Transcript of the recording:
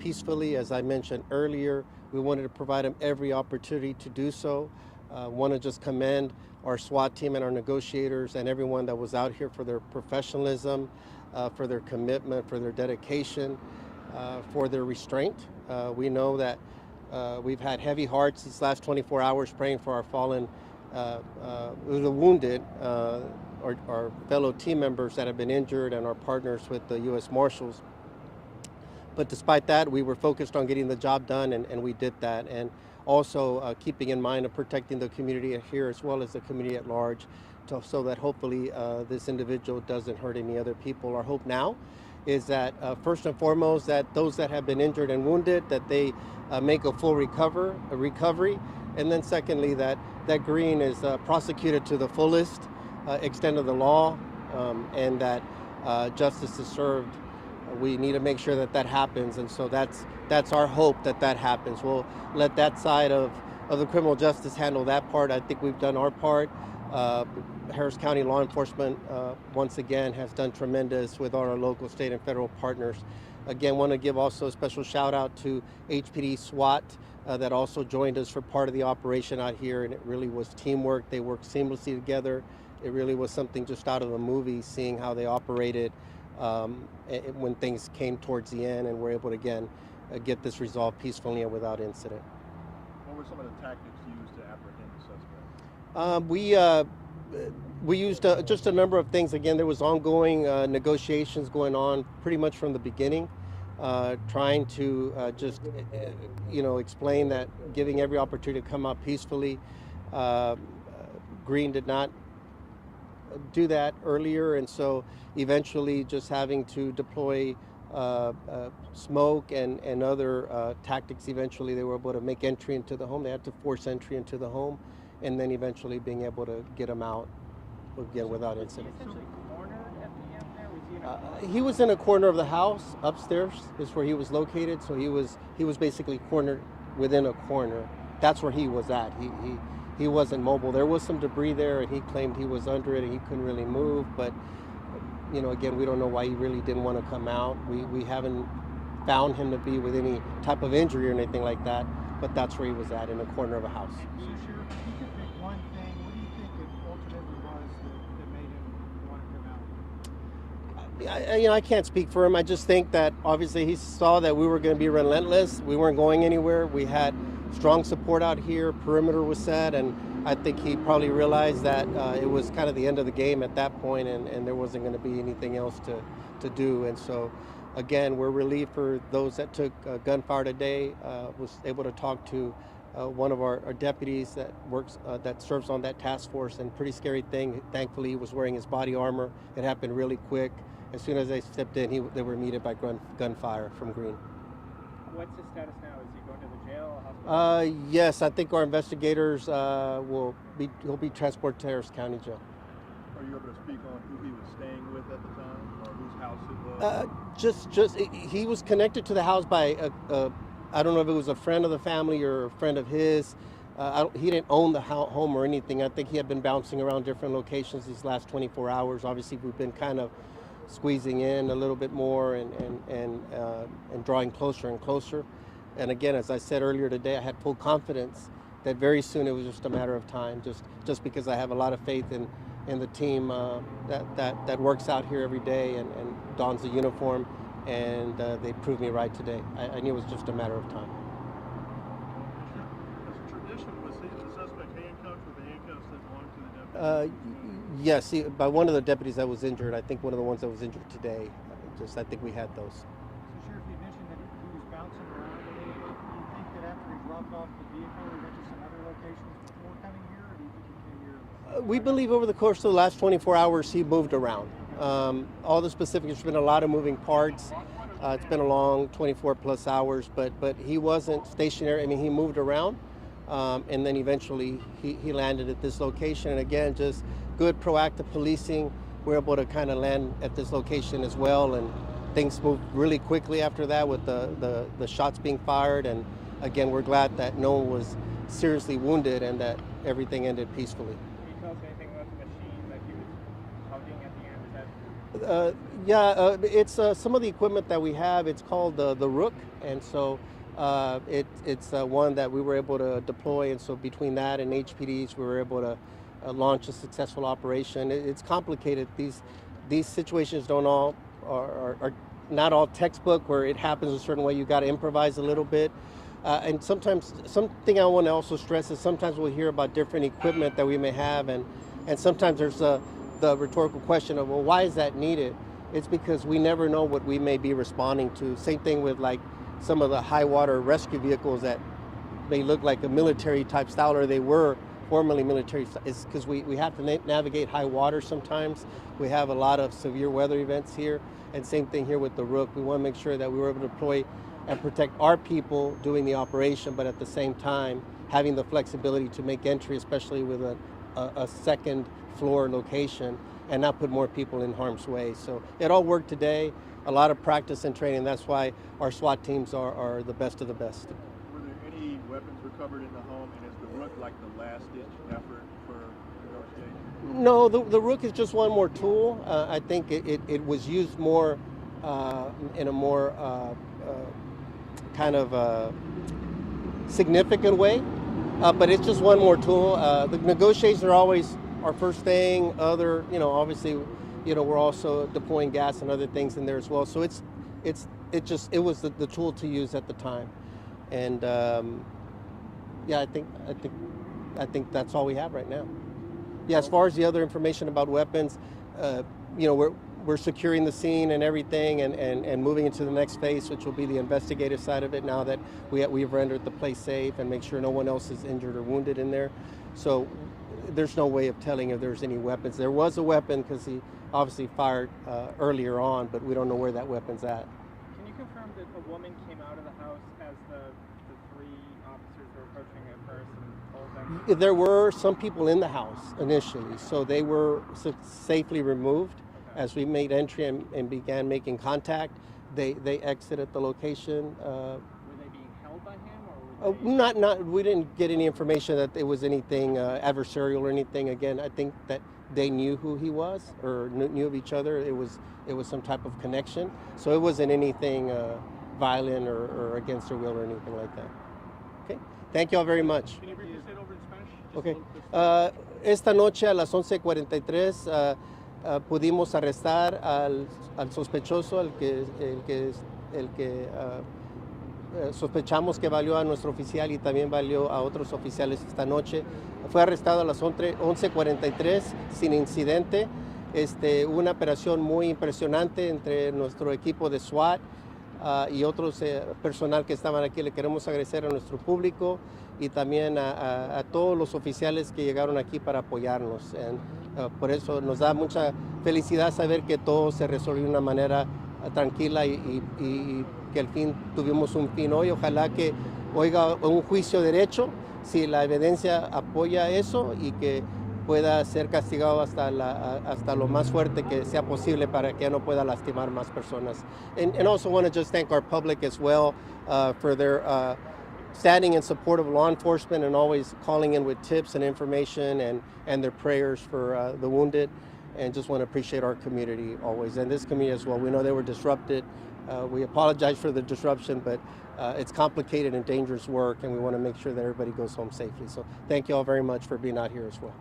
peacefully. As I mentioned earlier, we wanted to provide them every opportunity to do so. Want to just commend our SWAT team and our negotiators and everyone that was out here for their professionalism, for their commitment, for their dedication, for their restraint. We know that we've had heavy hearts these last 24 hours praying for our fallen, the wounded, our fellow team members that have been injured and our partners with the U.S. Marshals. But despite that, we were focused on getting the job done, and we did that. And also keeping in mind of protecting the community here as well as the community at large, so that hopefully this individual doesn't hurt any other people. Our hope now is that first and foremost, that those that have been injured and wounded, that they make a full recovery. And then secondly, that Green is prosecuted to the fullest extent of the law, and that justice is served. We need to make sure that happens, and so that's our hope that happens. We'll let that side of the criminal justice handle that part. I think we've done our part. Harris County law enforcement, once again, has done tremendous with all our local, state, and federal partners. Again, want to give also a special shout out to HPD SWAT that also joined us for part of the operation out here, and it really was teamwork. They worked seamlessly together. It really was something just out of a movie, seeing how they operated when things came towards the end, and we're able to again get this resolved peacefully and without incident. What were some of the tactics used to apprehend the suspect? We used just a number of things. Again, there was ongoing negotiations going on pretty much from the beginning, trying to just explain that, giving every opportunity to come out peacefully. Green did not do that earlier, and so eventually just having to deploy smoke and other tactics. Eventually they were able to make entry into the home. They had to force entry into the home, and then eventually being able to get them out again without incident. He was in a corner of the house. Upstairs is where he was located, so he was basically cornered within a corner. That's where he was at. He wasn't mobile. There was some debris there, and he claimed he was under it and he couldn't really move. But, again, we don't know why he really didn't want to come out. We haven't found him to be with any type of injury or anything like that, but that's where he was at, in a corner of a house. So, Sheriff, if you could pick one thing, what do you think it ultimately was that made him want to come out? I can't speak for him. I just think that obviously he saw that we were going to be relentless. We weren't going anywhere. We had strong support out here. Perimeter was set, and I think he probably realized that it was kind of the end of the game at that point, and there wasn't going to be anything else to do. And so, again, we're relieved for those that took gunfire today. Was able to talk to one of our deputies that serves on that task force, and pretty scary thing. Thankfully, he was wearing his body armor. It happened really quick. As soon as they stepped in, they were meted by gunfire from Green. What's his status now? Is he going to the jail, hospital? Yes, I think our investigators he'll be transported to Harris County Jail. Are you able to speak on who he was staying with at the time, or whose house it was? He was connected to the house by I don't know if it was a friend of the family or a friend of his. He didn't own the home or anything. I think he had been bouncing around different locations these last 24 hours. Obviously, we've been kind of squeezing in a little bit more and drawing closer and closer. And again, as I said earlier today, I had full confidence that very soon it was just a matter of time, just because I have a lot of faith in the team that works out here every day and dons the uniform, and they proved me right today. I knew it was just a matter of time. As a tradition, was the suspect handcuffed with the handcuffs that belonged to the deputy? Yes, by one of the deputies that was injured. I think one of the ones that was injured today. I think we had those. So, Sheriff, you mentioned that he was bouncing around a little bit. Do you think that after he dropped off the vehicle, he went to some other locations before coming here, or do you think he came here? We believe over the course of the last 24 hours, he moved around. All the specifics, there's been a lot of moving parts. It's been a long 24 plus hours, but he wasn't stationary. I mean, he moved around, and then eventually he landed at this location. And again, just good proactive policing. We're able to kind of land at this location as well, and things moved really quickly after that with the shots being fired. And again, we're glad that no one was seriously wounded and that everything ended peacefully. Can you tell us anything about the machine that he was hugging at the end? It's some of the equipment that we have. It's called the Rook, and so it's one that we were able to deploy. And so between that and HPDs, we were able to launch a successful operation. It's complicated. These situations don't all are not all textbook where it happens a certain way. You got to improvise a little bit. And sometimes, something I want to also stress is sometimes we'll hear about different equipment that we may have, and sometimes there's the rhetorical question of, well, why is that needed? It's because we never know what we may be responding to. Same thing with like some of the high water rescue vehicles that may look like a military type style, or they were formerly military. It's because we have to navigate high water sometimes. We have a lot of severe weather events here, and same thing here with the Rook. We want to make sure that we were able to deploy and protect our people doing the operation, but at the same time having the flexibility to make entry, especially with a second floor location, and not put more people in harm's way. So it all worked today. A lot of practice and training. That's why our SWAT teams are the best of the best. Were there any weapons recovered in the home, and is the Rook like the last-ditch effort for negotiation? No, the Rook is just one more tool. I think it was used more in a more kind of significant way, but it's just one more tool. The negotiations are always our first thing. Obviously, we're also deploying gas and other things in there as well. So it was the tool to use at the time, and I think that's all we have right now. Yeah, as far as the other information about weapons, we're securing the scene and everything, and moving into the next phase, which will be the investigative side of it. Now that we've rendered the place safe and make sure no one else is injured or wounded in there, so there's no way of telling if there's any weapons. There was a weapon because he obviously fired earlier on, but we don't know where that weapon's at. Can you confirm that a woman came out of the house as the three officers were approaching at first and told them? There were some people in the house initially, so they were safely removed. Okay. As we made entry and began making contact, they exited the location. Were they being held by him, or were they... We didn't get any information that it was anything adversarial or anything. Again, I think that they knew who he was or knew of each other. It was some type of connection. So it wasn't anything violent or against their will or anything like that. Okay. Thank you all very much. Can you repeat it over in Spanish? Okay. Esta noche a las 11:43 pudimos arrestar al sospechoso, el que sospechamos que valió a nuestro oficial y también valió a otros oficiales esta noche. Fue arrestado a las 11:43 sin incidente. Una operación muy impresionante entre nuestro equipo de SWAT y otros personal que estaban aquí. Le queremos agradecer a nuestro público y también a todos los oficiales que llegaron aquí para apoyarnos. Por eso nos da mucha felicidad saber que todo se resolvió de una manera tranquila y que al fin tuvimos un fin hoy. Ojalá que oiga un juicio derecho si la evidencia apoya eso y que pueda ser castigado hasta lo más fuerte que sea posible para que ya no pueda lastimar más personas. And also want to just thank our public as well for their standing in support of law enforcement and always calling in with tips and information and their prayers for the wounded. And just want to appreciate our community always, and this community as well. We know they were disrupted. We apologize for the disruption, but it's complicated and dangerous work, and we want to make sure that everybody goes home safely. So thank you all very much for being out here as well.